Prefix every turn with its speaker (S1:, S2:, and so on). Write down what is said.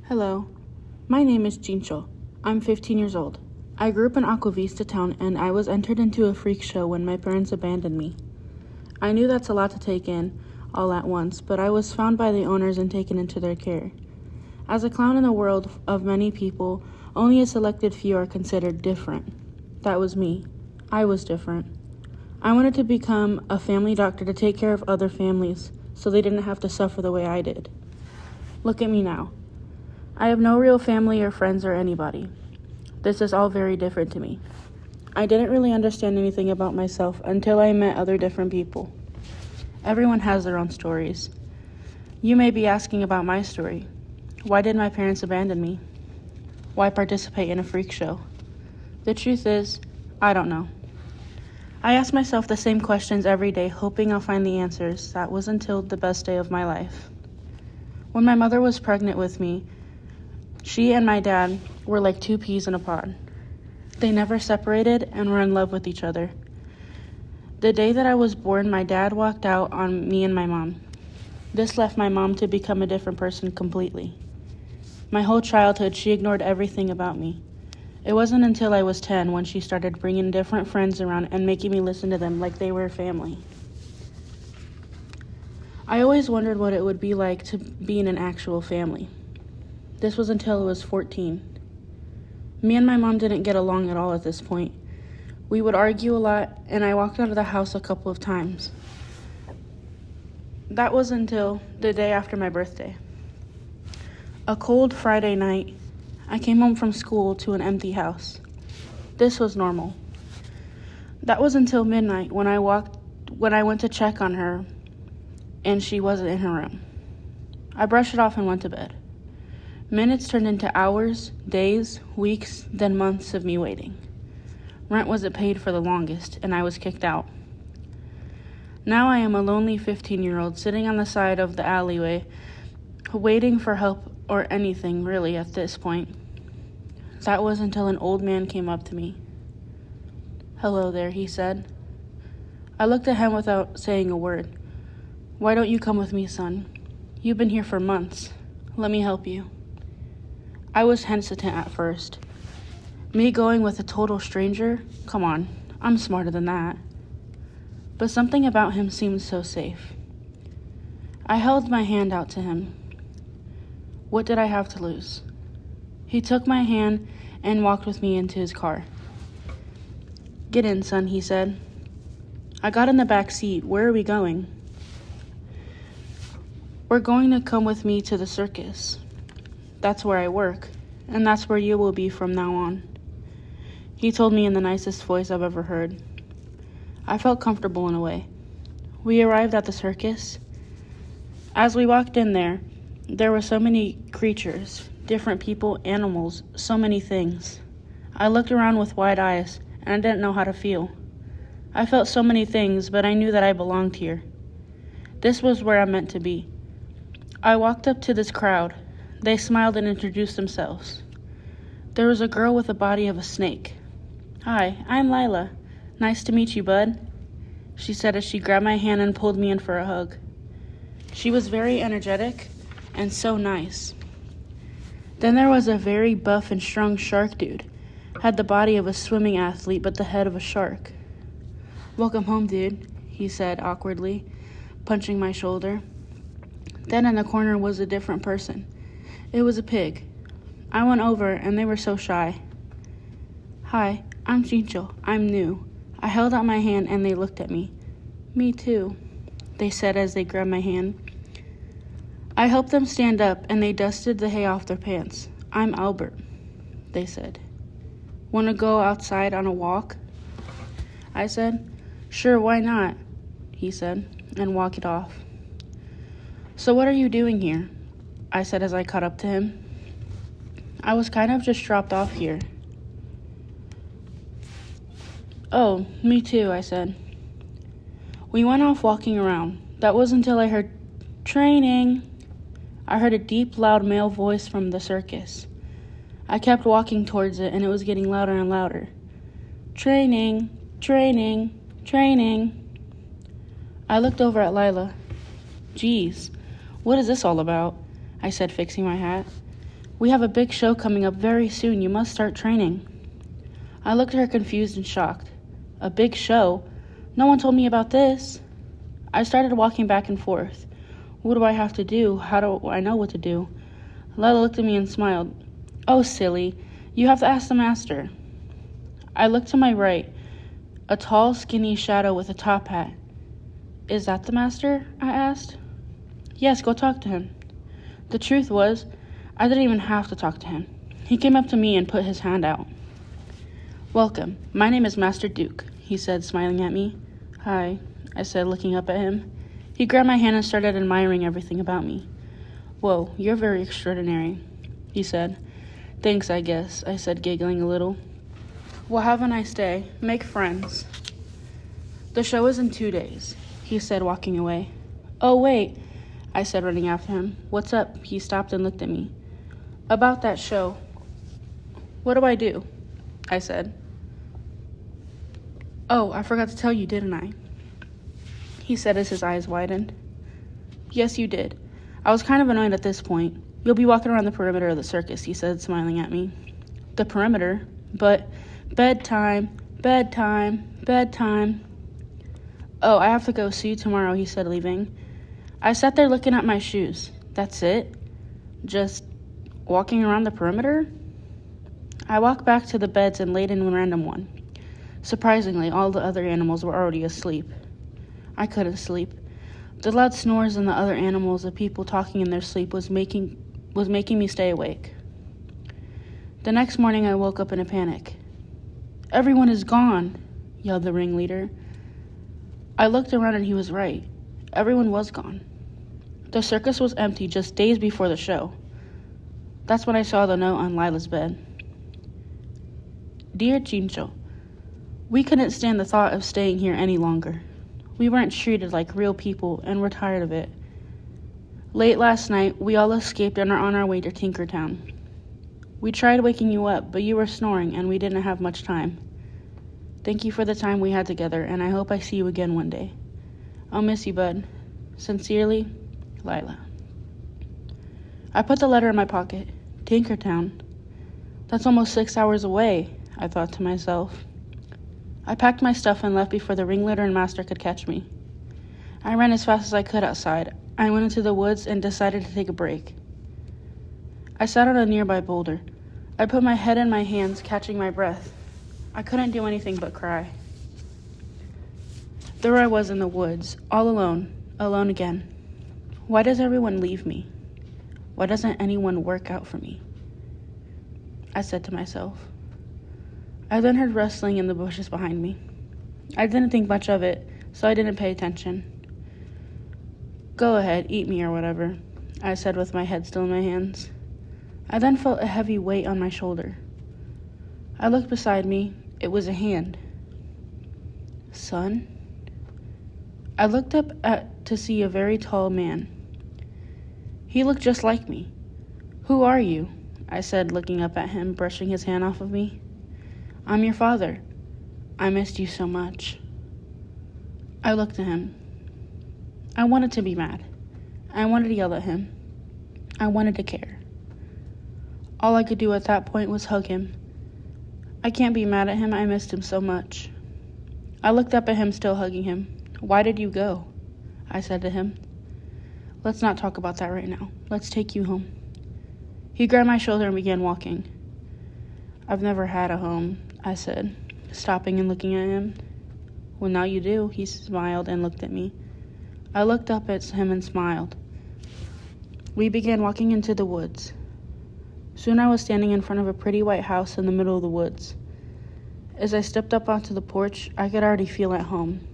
S1: Hello, my name is Jincho. I'm 15 years old. I grew up in Aqua Vista town and I was entered into a freak show when my parents abandoned me. I knew that's a lot to take in all at once, but I was found by the owners and taken into their care. As a clown in the world of many people, only a selected few are considered different. That was me. I was different. I wanted to become a family doctor to take care of other families so they didn't have to suffer the way I did. Look at me now. I have no real family or friends or anybody. This is all very different to me. I didn't really understand anything about myself until I met other different people. Everyone has their own stories. You may be asking about my story. Why did my parents abandon me? Why participate in a freak show? The truth is, I don't know. I ask myself the same questions every day, hoping I'll find the answers. That was until the best day of my life. When my mother was pregnant with me, she and my dad were like two peas in a pod. They never separated and were in love with each other. The day that I was born, my dad walked out on me and my mom. This left my mom to become a different person completely. My whole childhood, she ignored everything about me. It wasn't until I was 10 when she started bringing different friends around and making me listen to them like they were family. I always wondered what it would be like to be in an actual family. This was until I was 14. Me and my mom didn't get along at all at this point. We would argue a lot, and I walked out of the house a couple of times. That was until the day after my birthday. A cold Friday night, I came home from school to an empty house. This was normal. That was until midnight when I went to check on her, and she wasn't in her room. I brushed it off and went to bed. Minutes turned into hours, days, weeks, then months of me waiting. Rent wasn't paid for the longest, and I was kicked out. Now I am a lonely 15-year-old sitting on the side of the alleyway, waiting for help or anything really at this point. That was until an old man came up to me. "Hello there," he said. I looked at him without saying a word. "Why don't you come with me, son? You've been here for months. Let me help you." I was hesitant at first. Me going with a total stranger? Come on, I'm smarter than that. But something about him seemed so safe. I held my hand out to him. What did I have to lose? He took my hand and walked with me into his car. "Get in, son," he said. I got in the back seat. "Where are we going?" "We're going to come with me to the circus. That's where I work, and that's where you will be from now on," he told me in the nicest voice I've ever heard. I felt comfortable in a way. We arrived at the circus. As we walked in there were so many creatures, different people, animals, so many things. I looked around with wide eyes, and I didn't know how to feel. I felt so many things, but I knew that I belonged here. This was where I meant to be. I walked up to this crowd. They smiled and introduced themselves. There was a girl with the body of a snake. "Hi, I'm Lila. Nice to meet you, bud," she said as she grabbed my hand and pulled me in for a hug. She was very energetic and so nice. Then there was a very buff and strong shark dude. Had the body of a swimming athlete but the head of a shark. "Welcome home, dude," he said awkwardly, punching my shoulder. Then in the corner was a different person. It was a pig. I went over and they were so shy. "Hi, I'm Jincho. I'm new." I held out my hand and they looked at me. "Me too," they said as they grabbed my hand. I helped them stand up and they dusted the hay off their pants. "I'm Albert," they said. "Want to go outside on a walk?" I said. "Sure, why not?" he said, and walked it off. "So what are you doing here?" I said as I caught up to him. "I was kind of just dropped off here." "Oh, me too," I said. We went off walking around. That was until I heard, "Training." I heard a deep, loud male voice from the circus. I kept walking towards it, and it was getting louder and louder. "Training, training, training." I looked over at Lila. "Geez, what is this all about?" I said, fixing my hat. We have a big show coming up very soon. You must start training. I looked at her confused and shocked. A big show? No one told me about this. I started walking back and forth. What do I have to do? How do I know what to do? Lila looked at me and smiled. Oh, silly. You have to ask the master. I looked to my right. A tall, skinny shadow with a top hat. Is that the master? I asked. Yes, go talk to him. The truth was, I didn't even have to talk to him. He came up to me and put his hand out. Welcome. My name is Master Duke, he said, smiling at me. Hi, I said, looking up at him. He grabbed my hand and started admiring everything about me. Whoa, you're very extraordinary, he said. Thanks, I guess, I said, giggling a little. Well, have a nice day. Make friends. The show is in 2 days, he said, walking away. Oh, wait, I said, running after him. What's up? He stopped and looked at me. About that show. What do I do? I said. Oh, I forgot to tell you, didn't I? He said as his eyes widened. Yes, you did. I was kind of annoyed at this point. You'll be walking around the perimeter of the circus, he said, smiling at me. The perimeter? But bedtime, bedtime, bedtime. Oh, I have to go. See you tomorrow, he said, leaving. I sat there looking at my shoes. That's it? Just walking around the perimeter? I walked back to the beds and laid in a random one. Surprisingly, all the other animals were already asleep. I couldn't sleep. The loud snores and the other animals, the people talking in their sleep, was making me stay awake. The next morning, I woke up in a panic. Everyone is gone, yelled the ringleader. I looked around and he was right. Everyone was gone. The circus was empty just days before the show. That's when I saw the note on Lila's bed. Dear Chincho, we couldn't stand the thought of staying here any longer. We weren't treated like real people, and we're tired of it. Late last night, we all escaped and are on our way to Tinkertown. We tried waking you up, but you were snoring, and we didn't have much time. Thank you for the time we had together, and I hope I see you again one day. I'll miss you, bud. Sincerely, Lila. I put the letter in my pocket. Tinkertown. That's almost 6 hours away, I thought to myself. I packed my stuff and left before the ringleader and master could catch me. I ran as fast as I could outside. I went into the woods and decided to take a break. I sat on a nearby boulder. I put my head in my hands, catching my breath. I couldn't do anything but cry. There I was in the woods, all alone again. Why does everyone leave me? Why doesn't anyone work out for me? I said to myself. I then heard rustling in the bushes behind me. I didn't think much of it, so I didn't pay attention. Go ahead, eat me or whatever, I said with my head still in my hands. I then felt a heavy weight on my shoulder. I looked beside me. It was a hand. Son? I looked up to see a very tall man. He looked just like me. Who are you? I said, looking up at him, brushing his hand off of me. I'm your father. I missed you so much. I looked at him. I wanted to be mad. I wanted to yell at him. I wanted to care. All I could do at that point was hug him. I can't be mad at him. I missed him so much. I looked up at him, still hugging him. Why did you go? I said to him. Let's not talk about that right now. Let's take you home. He grabbed my shoulder and began walking. I've never had a home, I said, stopping and looking at him. Well, now you do, he smiled and looked at me. I looked up at him and smiled. We began walking into the woods. Soon I was standing in front of a pretty white house in the middle of the woods. As I stepped up onto the porch, I could already feel at home.